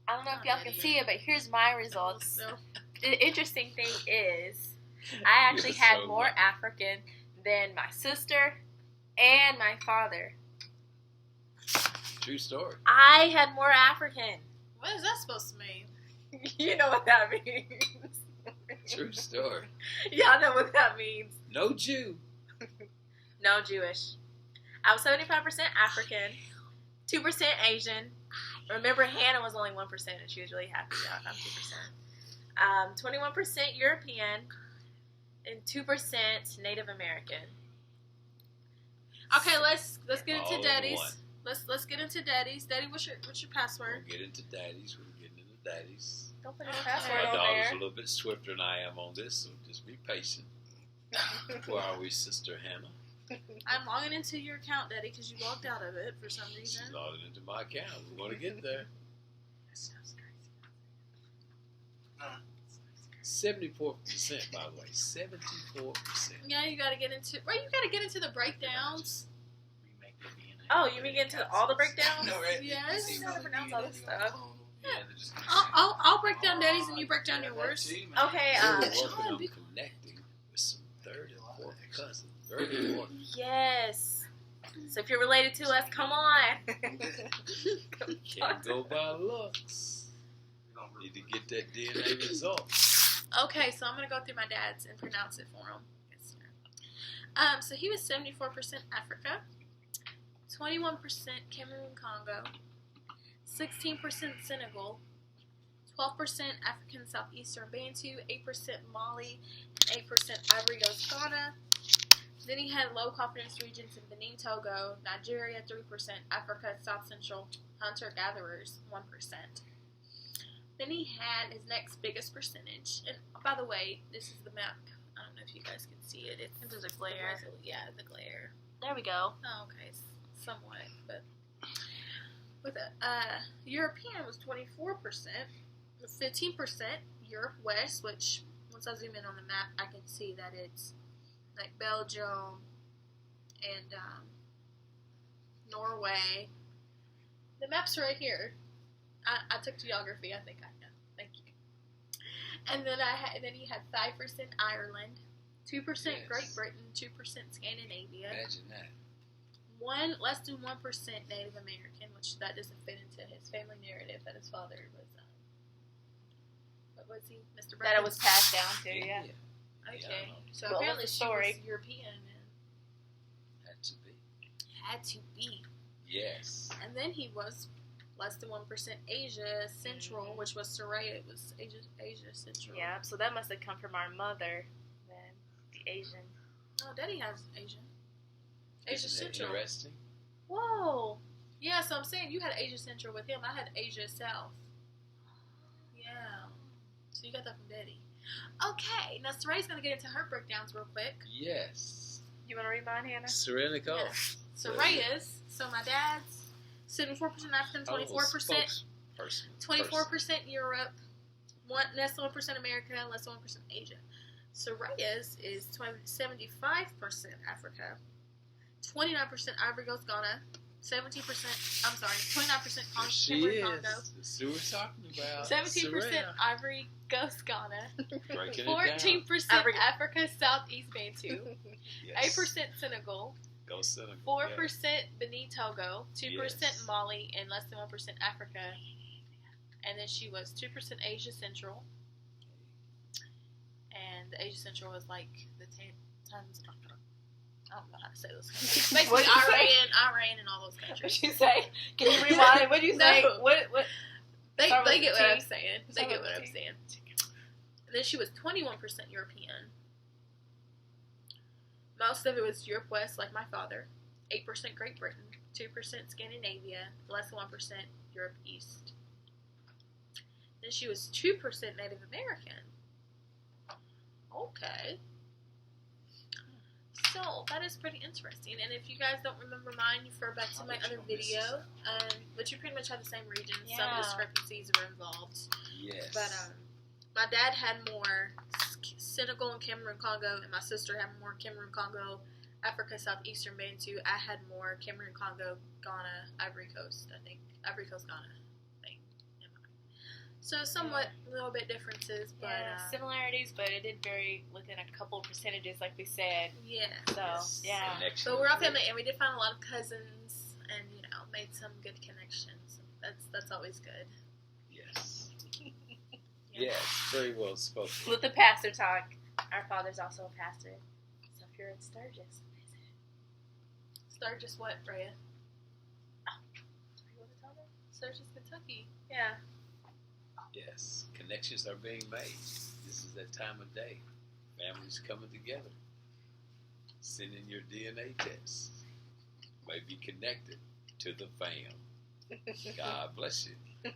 I don't know if y'all can see it, but here's my results. The interesting thing is, I actually had more African than my sister and my father. True story. I had more African. What is that supposed to mean? You know what that means. True story. Y'all know what that means. No Jew. No Jewish. I was 75% African, 2% Asian. Remember, Hannah was only 1%, and she was really happy that I'm 2%. 21% European, and 2% Native American. Okay, let's get into All in daddies. one. Let's get into daddies. Daddy, what's your password? We'll get into daddies. We'll get into daddies. Don't put your Okay. password My on daughter's there. a little bit swifter than I am on this, so just be patient. Where are we, Sister Hannah? I'm logging into your account, Daddy, because you logged out of it for some reason. She's logged into my account. We're going to get there. 74%, by the way. 74%. Yeah, you gotta get into. Right, you gotta get into the breakdowns. Oh, you mean get into all the breakdowns? No, right? Yes. You know how to pronounce all this stuff. I'll break down daddies and you break down yours. Okay, We're working on connecting with some third and fourth cousins. Very important. yes. So if you're related to us, come on. Can't go by looks. Need to get that DNA result. Okay, so I'm gonna go through my dad's and pronounce it for him. So he was 74% Africa, 21% Cameroon Congo, 16% Senegal, 12% African Southeastern Bantu, 8% Mali, 8% Ivory Coast Ghana. Then he had low confidence regions in Benin, Togo, Nigeria 3%, Africa, South Central, hunter gatherers 1%. Then he had his next biggest percentage, and by the way, this is the map. I don't know if you guys can see it. It's There's a glare. Yeah, the glare. There we go. Oh, okay, somewhat, but with European was 24%, 15% Europe West, which once I zoom in on the map, I can see that it's like Belgium and Norway. The map's right here. I took geography. I think I know. Thank you. And then then he had 5% Ireland, 2% Great Britain, 2% Scandinavia. Imagine that. Less than 1% Native American, which that doesn't fit into his family narrative that his father was. What was he, Mr. Brown? That it was passed down to, yeah. Okay, so What was apparently the she story? was European and Had to be. had to be. Yes. And then he was less than 1% Asia Central, which was Soraya. It was Asia Central. Yeah, so that must have come from our mother, then, the Asian. Oh, Daddy has Asian. Asia Isn't that Central. interesting? Whoa. Yeah, so I'm saying you had Asia Central with him. I had Asia South. Yeah. So you got that from Daddy. Okay, now Soraya's going to get into her breakdowns real quick. Yes. You want to read mine, Hannah? Serenico. Yeah. Soraya's, so my dad's 74% African, 24%, 24% Europe, less than 1% America, less than 1% Asia. Soraya's is 75% Africa, 29% Ivory Coast Ghana, 29% She Cameroon is. Congo, That's who we're talking about. 17% Soraya. Ivory Coast Ghana, Breaking it 14% Africa. Africa Southeast Bantu, down. Yes. 8% Senegal, Go Senegal. 4% Yeah. Benin Togo, 2% Yes. Mali, and less than 1% Africa. And then she was 2% Asia Central. And the Asia Central was like the tons. I don't know how to say those countries. Basically, What'd you say? Iran, and all those countries. What'd you say? Can you rewind it? What'd you say? No. What? They Start with get the what I'm T. saying. They Start get with what the I'm T. saying. And then she was 21% European. Most of it was Europe West, like my father. 8% Great Britain, 2% Scandinavia, less than 1% Europe East. Then she was 2% Native American. Okay. So, that is pretty interesting. And if you guys don't remember mine, you refer back to my other video. But you pretty much have the same regions. Some Yeah. discrepancies were involved. Yes. But my dad had more Senegal and Cameroon Congo, and my sister had more Cameroon Congo, Africa Southeastern Bantu. I had more Cameroon Congo, Ghana, Ivory Coast. I think Ivory Coast, Ghana. So somewhat a little bit differences, but similarities, but it did vary within a couple percentages, like we said. yeah. So yeah, Connection But we're is all family, great. and we did find a lot of cousins, and made some good connections. That's always good. Yes. Yes, very well spoken. let the pastor talk. Our father's also a pastor, so if you're in Sturgis, visit. Sturgis, what, Rhea? You want to tell them? Sturgis, Kentucky. Yeah. Yes, connections are being made. This is that time of day. Families coming together. Send in your DNA test. May be connected to the fam. God bless you.